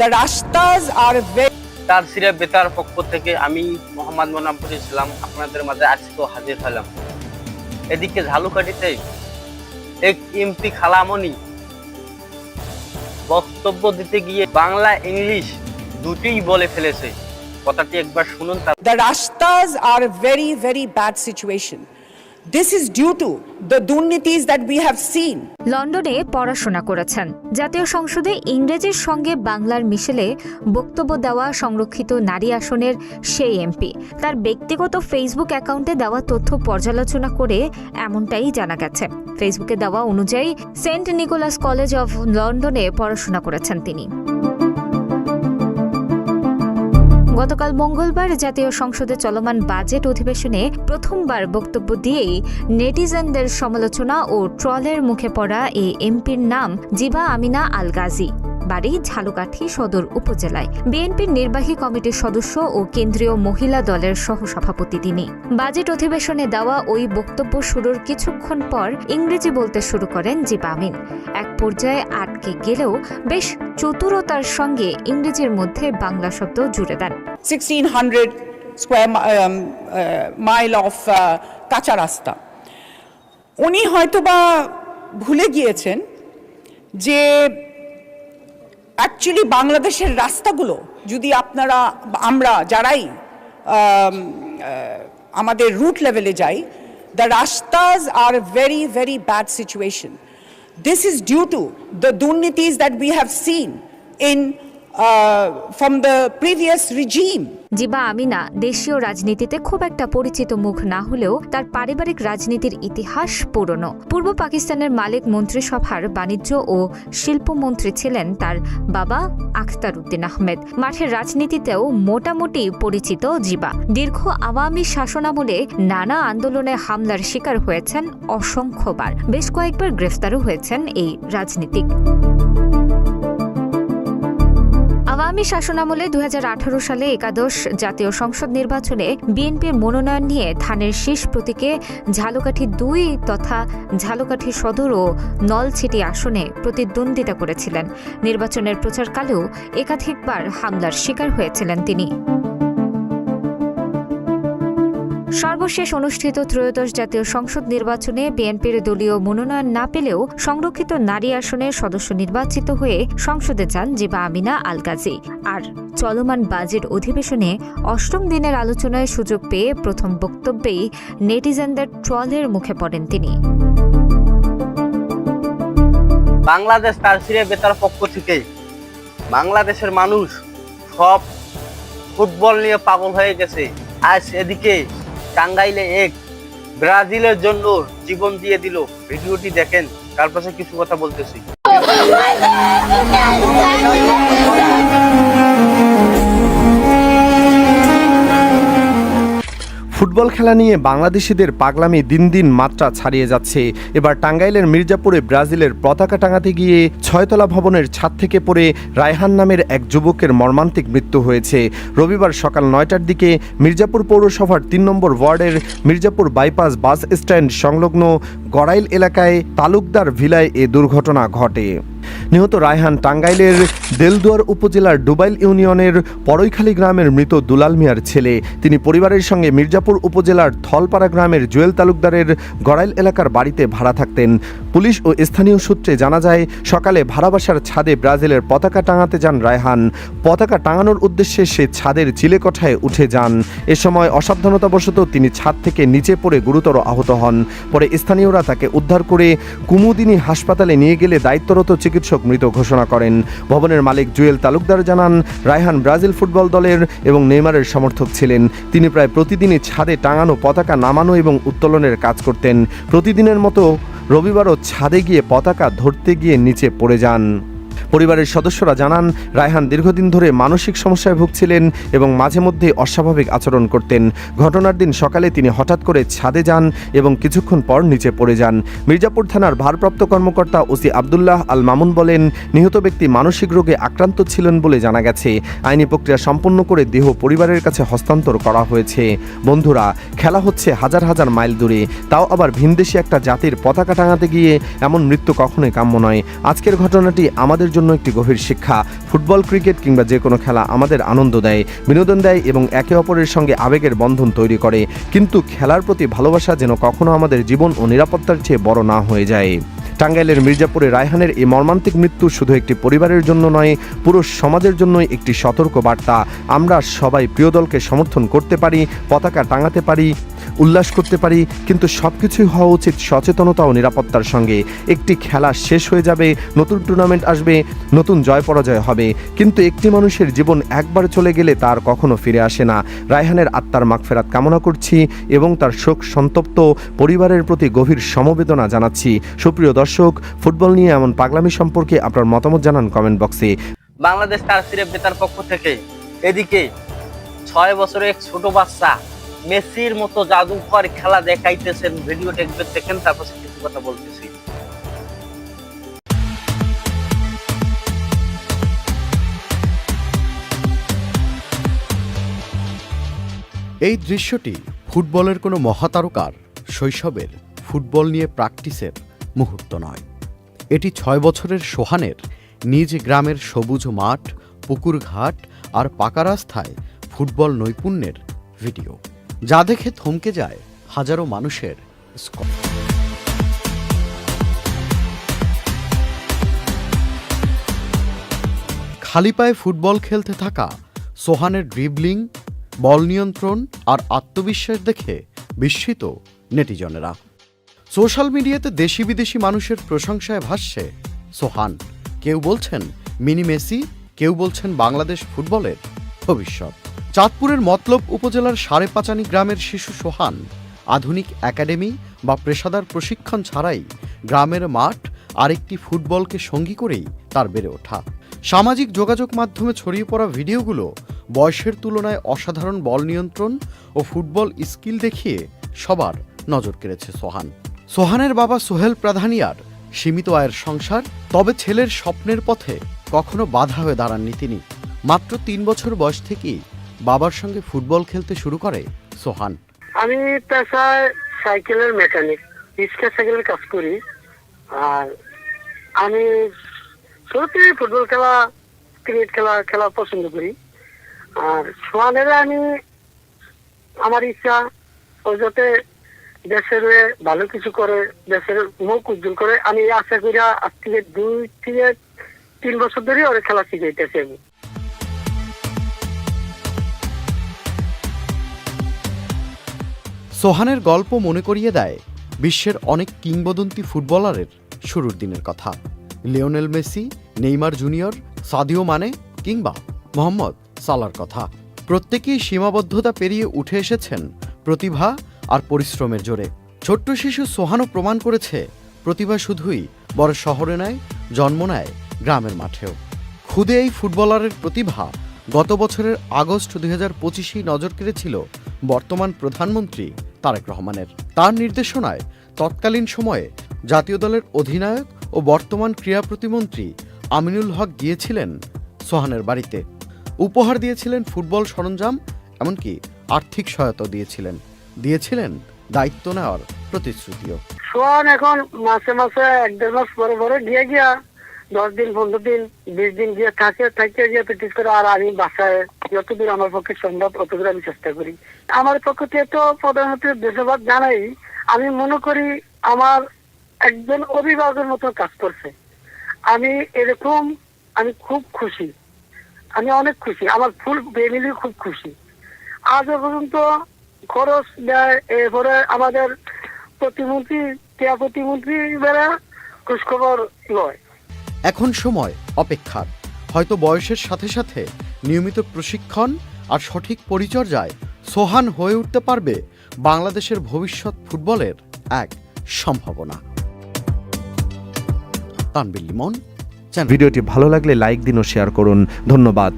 The Rashtas are very তার সিরে বেতার পক্ষ থেকে আমি মোহাম্মদ মোনাফর ইসলাম আপনাদের মাঝে আজকে হাজির হলাম। এদিকে ঝালুকাঠিতে এক এমপি খালামণি বক্তব্য দিতে গিয়ে বাংলা ইংলিশ দুটোই বলে ফেলেছে। কথাটি একবার শুনুন। The Rashtas are a very, very bad situation. This is due to the durnitis that we have seen. লন্ডনে পড়াশোনা করেছেন। জাতীয় সংসদে ইংরেজির সঙ্গে বাংলার মিশেলে বক্তব্য দেওয়া সংরক্ষিত নারী আসনের সেই এমপি তার ব্যক্তিগত ফেসবুক অ্যাকাউন্টে দেওয়া তথ্য পর্যালোচনা করে এমনটাই জানা গেছে। ফেসবুকে দেওয়া অনুযায়ী সেন্ট নিকোলাস কলেজ অফ লন্ডনে পড়াশোনা করেছেন তিনি। গতকাল মঙ্গলবার জাতীয় সংসদে চলমান বাজেট অধিবেশনে প্রথমবার বক্তব্য দিয়েই নেটিজেনদের সমালোচনা ও ট্রলের মুখে পড়া এই এমপির নাম জিবা আমিনা আল গাজী। বাড়ি ঝালুকাঠি সদর উপজেলায়। বিএনপির নির্বাহী কমিটির সদস্য ও কেন্দ্রীয় মহিলা দলের সহসভাপতি তিনি। বাজেট অধিবেশনে দেওয়া ওই বক্তব্য শুরুর কিছুক্ষণ পর ইংরেজি বলতে শুরু করেন জিবা আমিন। এক পর্যায়ে আটকে গেলেও বেশ চতুরতার সঙ্গে ইংরেজির মধ্যে বাংলা শব্দ জুড়ে দেন। 1600 square mile of কাঁচা রাস্তা। উনি হয়তোবা ভুলে গিয়েছেন যে অ্যাকচুয়ালি বাংলাদেশের রাস্তাগুলো যদি আমরা যারাই আমাদের রুট লেভেলে যাই, the Rashtas are a very, very bad situation. This is due to the durnitis that we have seen from the previous regime. জিবা আমিনা দেশীয় রাজনীতিতে খুব একটা পরিচিত মুখ না হলেও তার পারিবারিক রাজনীতির ইতিহাস পুরনো। পূর্ব পাকিস্তানের মালিক মন্ত্রিসভার বাণিজ্য ও শিল্পমন্ত্রী ছিলেন তার বাবা আখতার উদ্দিন আহমেদ। মাঠের রাজনীতিতেও মোটামুটি পরিচিত জিবা। দীর্ঘ আওয়ামী শাসনামলে নানা আন্দোলনে হামলার শিকার হয়েছেন অসংখ্যবার। বেশ কয়েকবার গ্রেফতারও হয়েছেন এই রাজনীতিক। আওয়ামী শাসনামলে 2018 সালে একাদশ জাতীয় সংসদ নির্বাচনে বিএনপির মনোনয়ন নিয়ে ধানের শীষ প্রতীকে ঝালুকাঠি 2 তথা ঝালুকাঠি সদর ও নলছিটি আসনে প্রতিদ্বন্দ্বিতা করেছিলেন। নির্বাচনের প্রচারকালেও একাধিকবার হামলার শিকার হয়েছিলেন তিনি। সর্বশেষ অনুষ্ঠিত ত্রয়োদশ জাতীয় সংসদ নির্বাচনে বিএনপির দলীয় মনোনয়ন না পেলেও সংরক্ষিত নারী আসনের সদস্য নির্বাচিত হয়ে সংসদে যান জিবা আমিনা আল গাজী। আর চলমান বাজেট অধিবেশনে অষ্টম দিনের আলোচনায় সুযোগ পেয়ে প্রথম বক্তব্যেই নেটিজেনদের ট্রলের মুখে পড়েন তিনি। বাংলাদেশ তার সিরে বেতার পক্ষ থেকে বাংলাদেশের মানুষ সব ফুটবল নিয়ে পাগল হয়ে গেছে। আজ এদিকে টাঙ্গাইলে এক ব্রাজিলের জন্য জীবন দিয়ে দিল। ভিডিওটি দেখেন, তার পাশে কিছু কথা বলতেছি। ফুটবল খেলা নিয়ে বাংলাদেশিদের পাগলামি দিন দিন মাত্রা ছাড়িয়ে যাচ্ছে। এবার টাঙ্গাইলের মির্জাপুরে ব্রাজিলের পতাকা টাঙাতে গিয়ে 6তলা ভবনের ছাদ থেকে পড়ে রায়হান নামের এক যুবকের মর্মান্তিক মৃত্যু হয়েছে। রবিবার সকাল 9টার দিকে মির্জাপুর পৌরসভার 3 নম্বর ওয়ার্ডের মির্জাপুর বাইপাস বাস স্ট্যান্ড সংলগ্ন গড়াইল এলাকায় তালুকদার ভিলায় এ দুর্ঘটনা ঘটে। নিহত রায়হান টাঙ্গাইলের দেলদুয়ার উপজেলার ডুবাইল ইউনিয়নের পরৈখালী গ্রামের মৃত দুলাল মিয়ার ছেলে। তিনি পরিবারের সঙ্গে মির্জাপুর উপজেলার থলপাড়া গ্রামের জুয়েল তালুকদারের গড়াইল এলাকার বাড়িতে ভাড়া থাকতেন। পুলিশ ও স্থানীয় সূত্রে জানা যায়, সকালে ভাড়া বাসার ছাদে ব্রাজিলের পতাকা টাঙাতে যান রায়হান। পতাকা টাঙানোর উদ্দেশ্যে সে ছাদের চিলেকোঠায় উঠে যান। এ সময় অসাবধানতাবশত তিনি ছাদ থেকে নিচে পড়ে গুরুতর আহত হন। পরে স্থানীয়রা তাকে উদ্ধার করে কুমুদিনী হাসপাতালে নিয়ে গেলে দায়িত্বরত চিকিৎসক মৃত ঘোষণা করেন। ভবনের মালিক জুয়েল তালুকদার জানান, রায়হান ব্রাজিল ফুটবল দলের এবং নেইমারের সমর্থক ছিলেন। তিনি প্রায় প্রতিদিনই ছাদে টাঙানো পতাকা নামানো এবং উত্তোলনের কাজ করতেন। প্রতিদিনের মতো রবিবারও ছাদে গিয়ে পতাকা ধরতে গিয়ে নিচে পড়ে যান। পরিবারের সদস্যরা জানান, রায়হান দীর্ঘদিন ধরে মানসিক সমস্যায় ভুগছিলেন এবং মাঝে মধ্যে অস্বাভাবিক আচরণ করতেন। ঘটনার দিন সকালে তিনি হঠাৎ করে ছাদে যান এবং কিছুক্ষণ পর নিচে পড়ে যান। মির্জাপুর থানার ভারপ্রাপ্ত কর্মকর্তা ওসি আব্দুল্লাহ আল মামুন বলেন, নিহত ব্যক্তি মানসিক রোগে আক্রান্ত ছিলেন বলে জানা গেছে। আইনি প্রক্রিয়া সম্পন্ন করে দেহ পরিবারের কাছে হস্তান্তর করা হয়েছে। বন্ধুরা, খেলা হচ্ছে হাজার হাজার মাইল দূরে, তাও আবার ভিনদেশি একটা জাতির পতাকা টাঙাতে গিয়ে এমন মৃত্যু কখনোই কাম্য নয়। আজকের ঘটনাটি আমাদের জন্য একটি গভীর শিক্ষা। ফুটবল, ক্রিকেট কিংবা যে কোনো খেলা আমাদের আনন্দ দেয়, বিনোদন দেয় এবং একে অপরের সঙ্গে আবেগের বন্ধন তৈরি করে। কিন্তু খেলার প্রতি ভালোবাসা যেন কখনো আমাদের জীবন ও নিরাপত্তার চেয়ে বড় না হয়ে যায়। টাঙ্গাইলের মির্জাপুরে রায়হানের এই মর্মান্তিক মৃত্যু শুধু একটি পরিবারের জন্য নয়, পুরো সমাজের জন্যই একটি সতর্ক বার্তা। আমরা সবাই প্রিয় দলকে সমর্থন করতে পারি, পতাকা টাঙাতে পারি, উল্লাস করতে পারি, কিন্তু সবকিছুই হওয়া উচিত সচেতনতা ও নিরাপত্তার সঙ্গে। একটি খেলা শেষ হয়ে যাবে, নতুন টুর্নামেন্ট আসবে, নতুন জয় পরাজয় হবে, কিন্তু একটি মানুষের জীবন একবার চলে গেলে তার কখনো ফিরে আসে না। রায়হানের আত্মার মাগফেরাত কামনা করছি এবং তার শোক সন্তপ্ত পরিবারের প্রতি গভীর সমবেদনা জানাচ্ছি। সুপ্রিয় দর্শক, ফুটবল নিয়ে এমন পাগলামি সম্পর্কে আপনার মতামত জানান কমেন্ট বক্সে। বাংলাদেশ স্টার সিলেট বেতার পক্ষ থেকে এদিকে 6 বছরের এক ছোট বাচ্চা মেসির মতো জাদুকর খেলা দেখাইতেছেন। ভিডিওটা একবার দেখেন, তারপর কিছু কথা বলতেছি। এই দৃশ্যটি ফুটবলের কোনো মহাতারকার শৈশবের ফুটবল নিয়ে প্র্যাকটিসের মুহূর্ত নয়। এটি 6 বছরের সোহানের নিজ গ্রামের সবুজ মাঠ, পুকুর ঘাট আর পাকা রাস্তায় ফুটবল নৈপুণ্যের ভিডিও, যা দেখে থমকে যায় হাজারো মানুষের স্কোর। খালি পায়ে ফুটবল খেলতে থাকা সোহানের ড্রিবলিং, বল নিয়ন্ত্রণ আর আত্মবিশ্বাস দেখে বিস্মিত নেটিজনেরা। সোশ্যাল মিডিয়াতে দেশি বিদেশি মানুষের প্রশংসায় ভাসছে সোহান। কেউ বলছেন মিনি মেসি, কেউ বলছেন বাংলাদেশ ফুটবলের ভবিষ্যৎ। চাঁদপুরের মতলব উপজেলার সাড়েপাচানি গ্রামের শিশু সোহান আধুনিক একাডেমি বা পেশাদার প্রশিক্ষণ ছাড়াই গ্রামের মাঠ আর একটি ফুটবলকে সঙ্গী করেই তার বেড়ে ওঠা। সামাজিক যোগাযোগ মাধ্যমে ছড়িয়ে পড়া ভিডিওগুলো বয়সের তুলনায় অসাধারণ বল নিয়ন্ত্রণ ও ফুটবল স্কিল দেখিয়ে সবার নজর কেড়েছে সোহান। সোহানের বাবা সোহেল প্রাধানিয়ার সীমিত আয়ের সংসার, তবে ছেলের স্বপ্নের পথে কখনো বাধা হয়ে দাঁড়াননি তিনি। মাত্র 3 বছর বয়স থেকেই বাবার সঙ্গে ফুটবল খেলতে শুরু করে সোহান। আমি পেশায় সাইকেলের মেকানিক, রিক্সা সাইকেলের কাজ করি। আর আমি শুরুতে ফুটবল খেলা, ক্রিকেট খেলা পছন্দ করি। আর সোহানের আমি আমার ইচ্ছা ও যাতে দেশের ভালো কিছু করে, দেশের মুখ উজ্জ্বল করে। আমি আশা করি আজ থেকে 2 থেকে 3 বছর ধরে ওর খেলা শিখাইতেছি আমি। সোহানের গল্প মনে করিয়ে দেয় বিশ্বের অনেক কিংবদন্তি ফুটবলারের শুরুর দিনের কথা। Lionel Messi, Neymar junior, Sadio Mane কিংবা মোহাম্মদ সালার কথা। প্রত্যেকেই সীমাবদ্ধতা পেরিয়ে উঠে এসেছেন প্রতিভা আর পরিশ্রমের জোরে। ছোট্ট শিশু সোহানও প্রমাণ করেছে প্রতিভা শুধুই বড় শহরে নয়, জন্ম নেয় গ্রামের মাঠেও। খুদে এই ফুটবলারের প্রতিভা গত বছরের আগস্ট 2025 নজর কেড়েছিল বর্তমান প্রধানমন্ত্রী তারেক রহমানের। তার নির্দেশনায় তৎকালীন সময়ে জাতীয় দলের অধিনায়ক ও বর্তমান ক্রীড়া প্রতিমন্ত্রী আমিনুল হক গিয়েছিলেন সোহানের বাড়িতে। উপহার দিয়েছিলেন ফুটবল সরঞ্জাম, এমনকি আর্থিক সহায়তা দিয়েছিলেন দায়িত্ব নেওয়ার প্রতিশ্রুতিও। সোহান এখন মাসে 1-1.5 মাস পরে গিয়া 10 দিন, 15 দিন, 20 দিন গিয়ে থাকে গিয়ে প্র্যাকটিস করে। আর আমি বাসায় যতদূর আমার পক্ষে সম্ভব অতদূর আমি চেষ্টা করি। আমার পক্ষ থেকে তো প্রধানমন্ত্রী ধন্যবাদ জানাই। আমি মনে করি আমার একজন অভিভাবকের মতো কাজ করছে। আমি খুব খুশি, আমি অনেক খুশি, আমার ফুল ফ্যামিলি খুব খুশি। আজও পর্যন্ত খরচ দেয়, এরপরে আমাদের ক্রীড়া প্রতিমন্ত্রী বেড়া খোঁজখবর লয়। এখন সময় অপেক্ষার। হয়তো বয়সের সাথে সাথে নিয়মিত প্রশিক্ষণ আর সঠিক পরিচর্যায় সোহান হয়ে উঠতে পারবে বাংলাদেশের ভবিষ্যৎ ফুটবলের এক সম্ভাবনা। তানবিল লিমন। ভিডিওটি ভালো লাগলে লাইক দিন ও শেয়ার করুন। ধন্যবাদ।